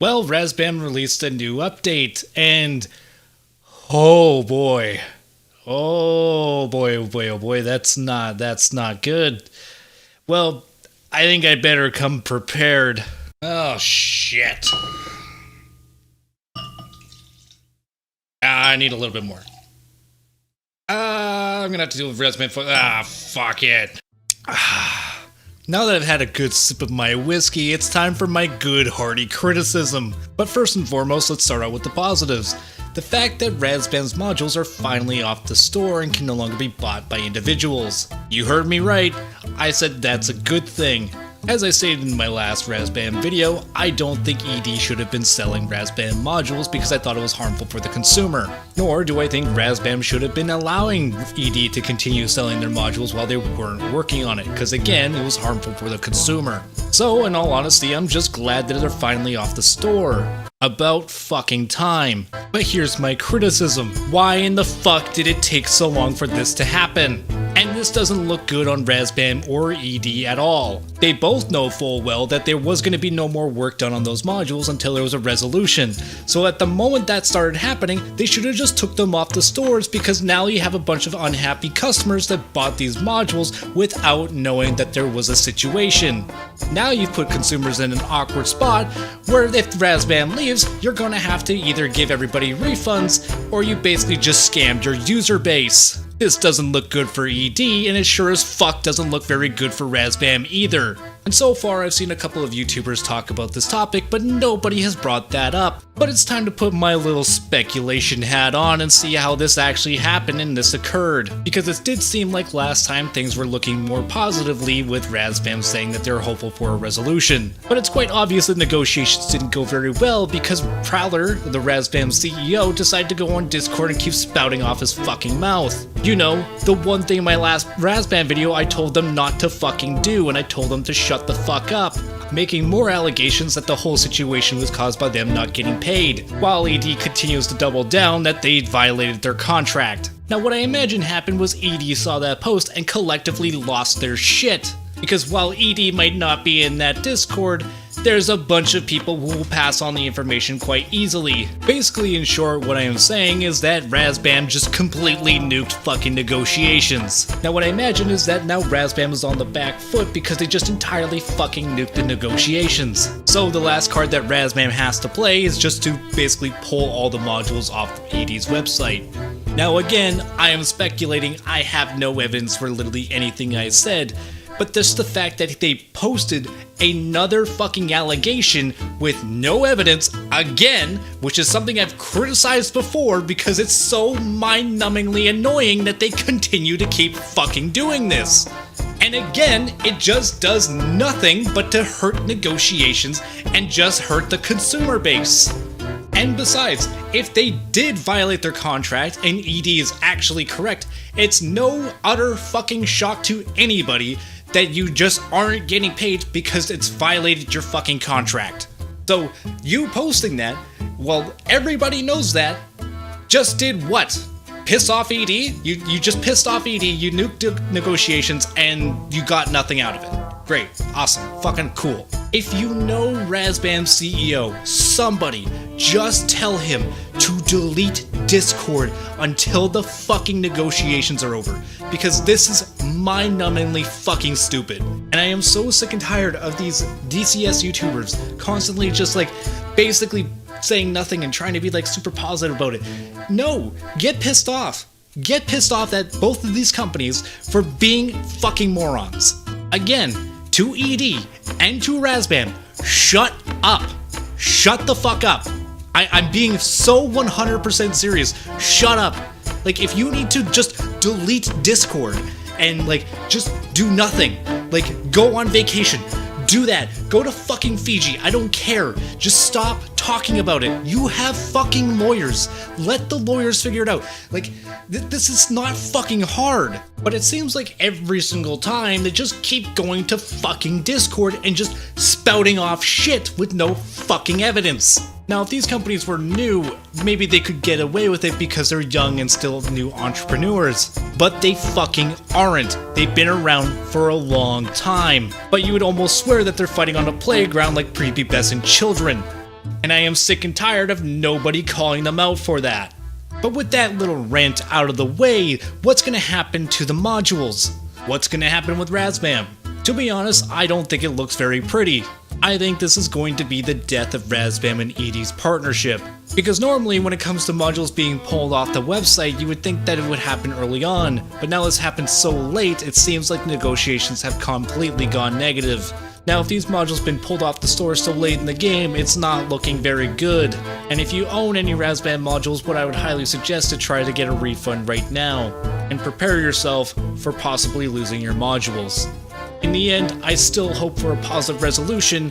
Well, RAZBAM released a new update, and oh boy, oh boy, oh boy, oh boy, that's not good. Well, I think I better come prepared. Oh shit. I need a little bit more. I'm gonna have to deal with RAZBAM for fuck it. Now that I've had a good sip of my whiskey, it's time for my good hearty criticism. But first and foremost, let's start out with the positives. The fact that RAZBAM's modules are finally off the store and can no longer be bought by individuals. You heard me right, I said that's a good thing. As I stated in my last RAZBAM video, I don't think ED should have been selling RAZBAM modules because I thought it was harmful for the consumer. Nor do I think RAZBAM should have been allowing ED to continue selling their modules while they weren't working on it, because again, it was harmful for the consumer. So, in all honesty, I'm just glad that they're finally off the store. About fucking time. But here's my criticism. Why in the fuck did it take so long for this to happen? And this doesn't look good on RAZBAM or ED at all. They both know full well that there was going to be no more work done on those modules until there was a resolution. So at the moment that started happening, they should have just took them off the stores, because now you have a bunch of unhappy customers that bought these modules without knowing that there was a situation. Now you've put consumers in an awkward spot where if RAZBAM leaves, you're going to have to either give everybody refunds or you basically just scammed your user base. This doesn't look good for ED, and it sure as fuck doesn't look very good for RAZBAM either. And so far I've seen a couple of YouTubers talk about this topic, but nobody has brought that up. But it's time to put my little speculation hat on and see how this actually happened and this occurred. Because it did seem like last time things were looking more positively, with RAZBAM saying that they're hopeful for a resolution. But it's quite obvious that negotiations didn't go very well, because Prowler, the RAZBAM CEO, decided to go on Discord and keep spouting off his fucking mouth. You know, the one thing in my last RAZBAM video I told them not to fucking do, and I told them to shut the fuck up, making more allegations that the whole situation was caused by them not getting paid, while ED continues to double down that they violated their contract. Now what I imagine happened was ED saw that post and collectively lost their shit. Because while ED might not be in that Discord, there's a bunch of people who will pass on the information quite easily. Basically, in short, what I am saying is that RAZBAM just completely nuked fucking negotiations. Now what I imagine is that now RAZBAM is on the back foot because they just entirely fucking nuked the negotiations. So the last card that RAZBAM has to play is just to basically pull all the modules off ED's website. Now again, I am speculating, I have no evidence for literally anything I said, but just the fact that they posted another fucking allegation with no evidence, again, which is something I've criticized before because it's so mind-numbingly annoying that they continue to keep fucking doing this. And again, it just does nothing but to hurt negotiations and just hurt the consumer base. And besides, if they did violate their contract and ED is actually correct, it's no utter fucking shock to anybody that you just aren't getting paid because it's violated your fucking contract. So, you posting that, well, everybody knows that, just did what? Piss off ED? You just pissed off ED, you nuked negotiations, and you got nothing out of it. Great, awesome, fucking cool. If you know RAZBAM's CEO, somebody, just tell him to delete Discord until the fucking negotiations are over, because this is mind-numbingly fucking stupid. And I am so sick and tired of these DCS YouTubers constantly just like basically saying nothing and trying to be like super positive about it. No, get pissed off. Get pissed off at both of these companies for being fucking morons. Again, to ED and to RAZBAM, shut up. Shut the fuck up. I'm being so 100% serious. Shut up. Like, if you need to just delete Discord and like just do nothing, like go on vacation, do that. Go to fucking Fiji. I don't care. Just stop talking about it. You have fucking lawyers. Let the lawyers figure it out. Like, this is not fucking hard. But it seems like every single time they just keep going to fucking Discord and just spouting off shit with no fucking evidence. Now, if these companies were new, maybe they could get away with it because they're young and still new entrepreneurs. But they fucking aren't. They've been around for a long time. But you would almost swear that they're fighting on a playground like prepubescent children. and I am sick and tired of nobody calling them out for that. But with that little rant out of the way, what's going to happen to the modules? What's going to happen with RAZBAM? To be honest, I don't think it looks very pretty. I think this is going to be the death of RAZBAM and ED's partnership. Because normally when it comes to modules being pulled off the website, you would think that it would happen early on, but now it's happened so late, it seems like negotiations have completely gone negative. Now if these modules been pulled off the store so late in the game, it's not looking very good. And if you own any RAZBAM modules, what I would highly suggest to try to get a refund right now, and prepare yourself for possibly losing your modules. In the end, I still hope for a positive resolution,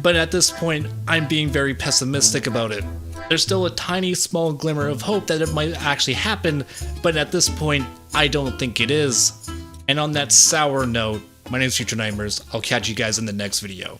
but at this point, I'm being very pessimistic about it. There's still a tiny small glimmer of hope that it might actually happen, but at this point, I don't think it is. And on that sour note, my name is Future Nightmares. I'll catch you guys in the next video.